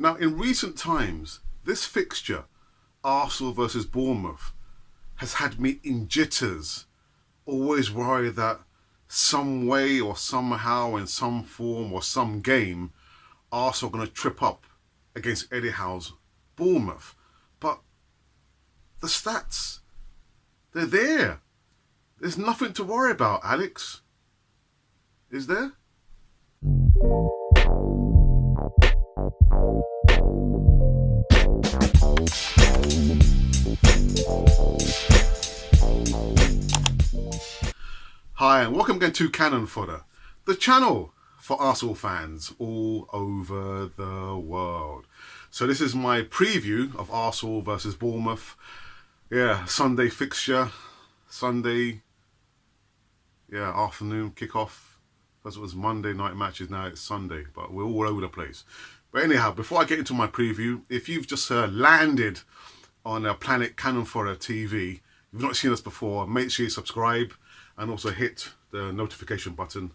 Now, in recent times, this fixture, Arsenal versus Bournemouth, has had me in jitters. Always worried that some way or somehow, in some form or some game, Arsenal are going to trip up against Eddie Howe's Bournemouth. But the stats, they're there. There's nothing to worry about, Alex. Is there? Hi, and welcome again to Cannon Fodder, the channel for Arsenal fans all over the world. So this is my preview of Arsenal versus Bournemouth. Yeah, Sunday fixture, Sunday, afternoon kickoff. Because it was Monday night matches, now it's Sunday, but we're all over the place. But anyhow, before I get into my preview, if you've just landed on Planet Cannon Fodder TV, you've not seen us before, make sure you subscribe and also hit the notification button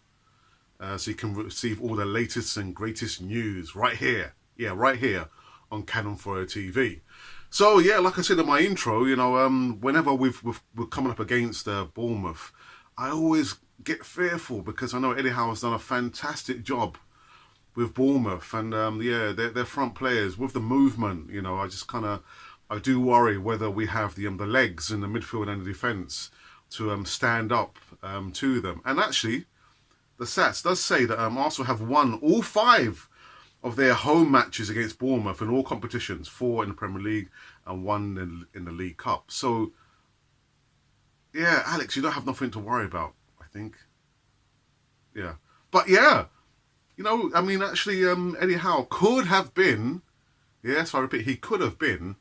so you can receive all the latest and greatest news right here. Yeah, right here on Cannon Fodder TV. So yeah, like I said in my intro, whenever we're coming up against Bournemouth, I always get fearful because I know Eddie Howe has done a fantastic job with Bournemouth, and their front players with the movement. I do worry whether we have the legs in the midfield and the defence to stand up to them. And actually, the stats does say that Arsenal have won all 5 of their home matches against Bournemouth in all competitions, 4 in the Premier League and 1 in the League Cup. So yeah, Alex, you don't have nothing to worry about, I think. Yeah. But yeah, actually, Eddie Howe could have been, yes, I repeat, he could have been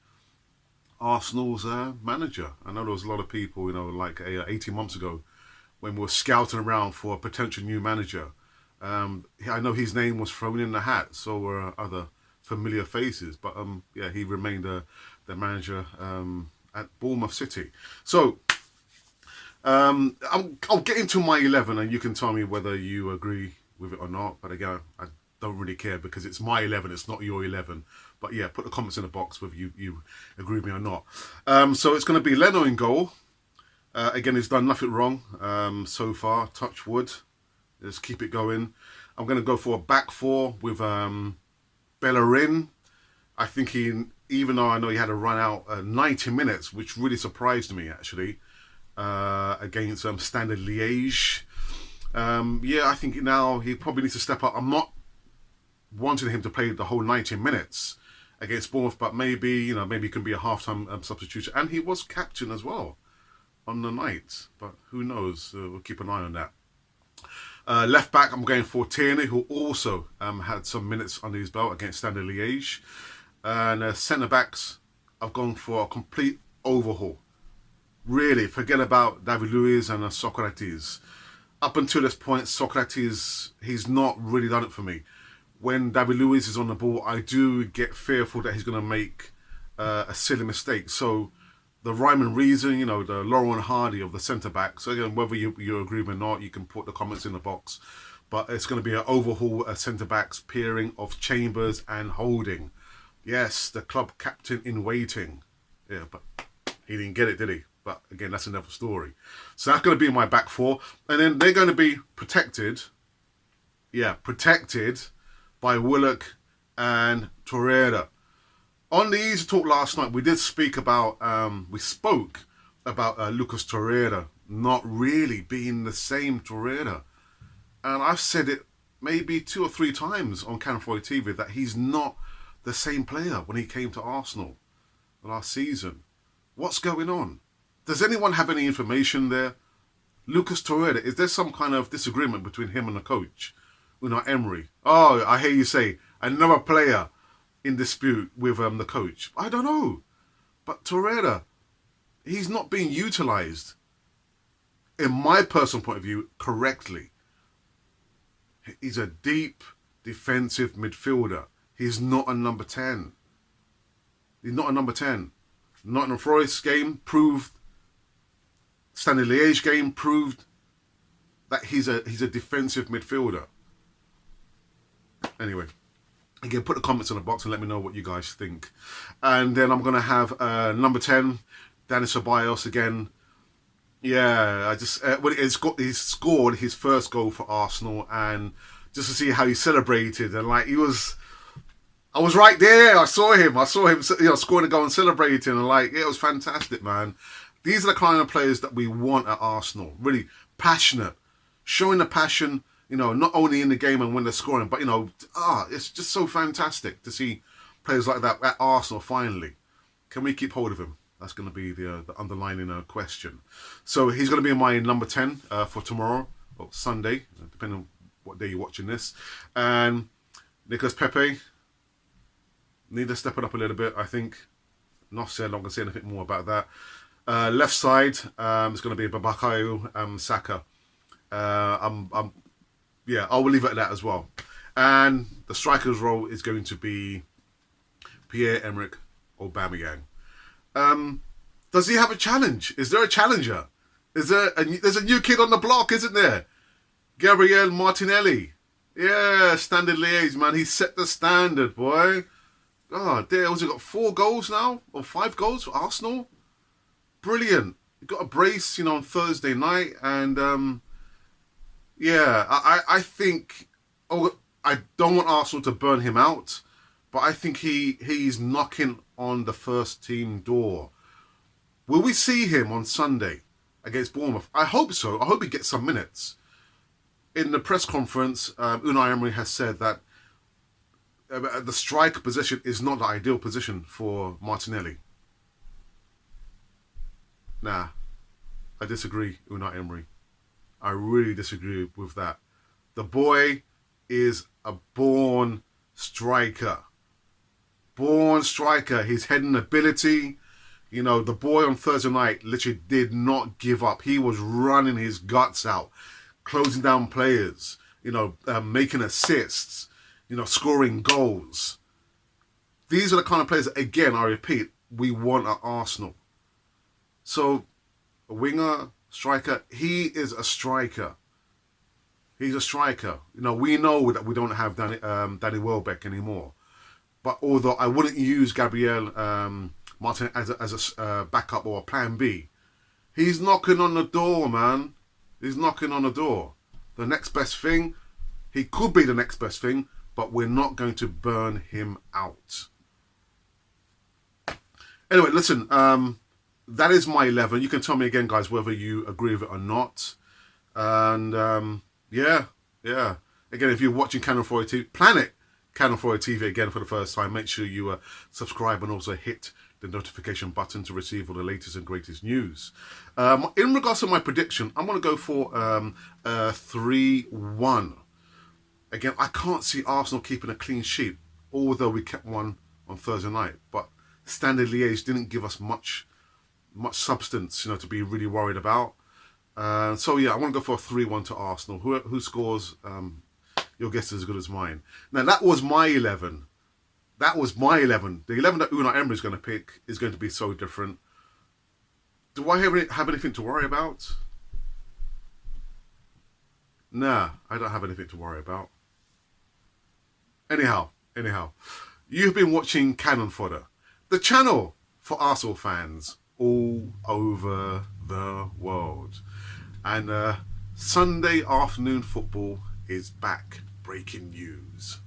Arsenal's manager. I know there was a lot of people, 18 months ago when we were scouting around for a potential new manager. I know his name was thrown in the hat, so were other familiar faces. But he remained the manager at Bournemouth City. So I'll get into my 11 and you can tell me whether you agree with it or not. But again, I don't really care because it's my 11, it's not your 11. But yeah, put the comments in the box whether you agree with me or not. So it's going to be Leno in goal. Again, he's done nothing wrong so far, touch wood. Let's keep it going. I'm going to go for a back 4 with Bellerin. I think even though I know he had a run out 90 minutes, which really surprised me actually, against Standard Liège. I think now he probably needs to step up. I'm not wanting him to play the whole 90 minutes against Bournemouth, but maybe he can be a half-time substitution. And he was captain as well on the night, but who knows? We'll keep an eye on that. Left back, I'm going for Tierney, who also had some minutes under his belt against Standard Liège. And centre backs, I've gone for a complete overhaul. Really, forget about David Luiz and Socrates. Up until this point, Socrates, he's not really done it for me. When David Luiz is on the ball, I do get fearful that he's going to make a silly mistake. So the rhyme and reason, the Laurel and Hardy of the centre-backs. So again, whether you agree or not, you can put the comments in the box. But it's going to be an overhaul centre-backs pairing of Chambers and Holding. Yes, the club captain in waiting. Yeah, but he didn't get it, did he? But again, that's another story. So that's going to be my back 4. And then they're going to be protected. Yeah, protected by Willock and Torreira. On the Easy Talk last night, we spoke about Lucas Torreira not really being the same Torreira. And I've said it maybe 2 or 3 times on Cannon Fodder TV that he's not the same player when he came to Arsenal last season. What's going on? Does anyone have any information there? Lucas Torreira, is there some kind of disagreement between him and the coach, Unai Emery? Oh, I hear you say another player in dispute with the coach. I don't know. But Torreira, he's not being utilised, in my personal point of view, correctly. He's a deep defensive midfielder. He's not a number 10. He's not a number 10. Nottingham Forest game proved, Standard Liège game proved that he's a defensive midfielder. Anyway, Again, put the comments in the box and let me know what you guys think. And then I'm going to have number 10, Dani Ceballos again. Yeah, I just when he scored his first goal for Arsenal, and just to see how he celebrated, and like I was right there. I saw him, scoring a goal and celebrating, and like it was fantastic, man. These are the kind of players that we want at Arsenal. Really passionate, showing the passion. Not only in the game and when they're scoring, but it's just so fantastic to see players like that at Arsenal. Finally, can we keep hold of him? That's going to be the underlining question. So he's going to be in my number 10 for tomorrow or Sunday, depending on what day you're watching this. And Nicolas Pepe need to step it up a little bit, I think. Not said, I'm not going to say anything more about that. Left side is going to be Bukayo Saka. Yeah, I will leave it at that as well. And the striker's role is going to be Pierre-Emerick Aubameyang. Does he have a challenge? Is there a challenger? There's a new kid on the block, isn't there? Gabriel Martinelli. Yeah, standard liaise, man. He set the standard, boy. God, has he got 4 goals now? Or 5 goals for Arsenal? Brilliant. He got a brace, on Thursday night. And, yeah, I think... I don't want Arsenal to burn him out. But I think he's knocking on the first team door. Will we see him on Sunday against Bournemouth? I hope so. I hope he gets some minutes. In the press conference, Unai Emery has said that the striker position is not the ideal position for Martinelli. Nah, I disagree, Unai Emery. I really disagree with that. The boy is a born striker. Born striker. His heading ability. The boy on Thursday night literally did not give up. He was running his guts out. Closing down players. Making assists. Scoring goals. These are the kind of players that, again, I repeat, we want at Arsenal. So, a winger, striker, he is a striker. He's a striker. We know that we don't have Danny Welbeck anymore. But although I wouldn't use Gabriel Martin as a backup or a plan B, he's knocking on the door, man. He's knocking on the door. The next best thing, he could be the next best thing, but we're not going to burn him out. Anyway, listen, that is my 11. You can tell me again, guys, whether you agree with it or not. And yeah. Again, if you're watching Cannon Fodder TV, Planet Cannon Fodder TV again for the first time, make sure you subscribe and also hit the notification button to receive all the latest and greatest news. In regards to my prediction, I'm going to go for 3-1. Again, I can't see Arsenal keeping a clean sheet, although we kept one on Thursday night. But standard liège didn't give us much substance, to be really worried about. So yeah, I want to go for a 3-1 to Arsenal. Who scores? Your guess is as good as mine. Now that was my 11. That was my 11. The 11 that Unai Emery is going to pick is going to be so different. Do I have anything to worry about? Nah, I don't have anything to worry about. Anyhow, you've been watching Cannon Fodder, the channel for Arsenal fans all over the world. And Sunday afternoon football is back. Breaking news.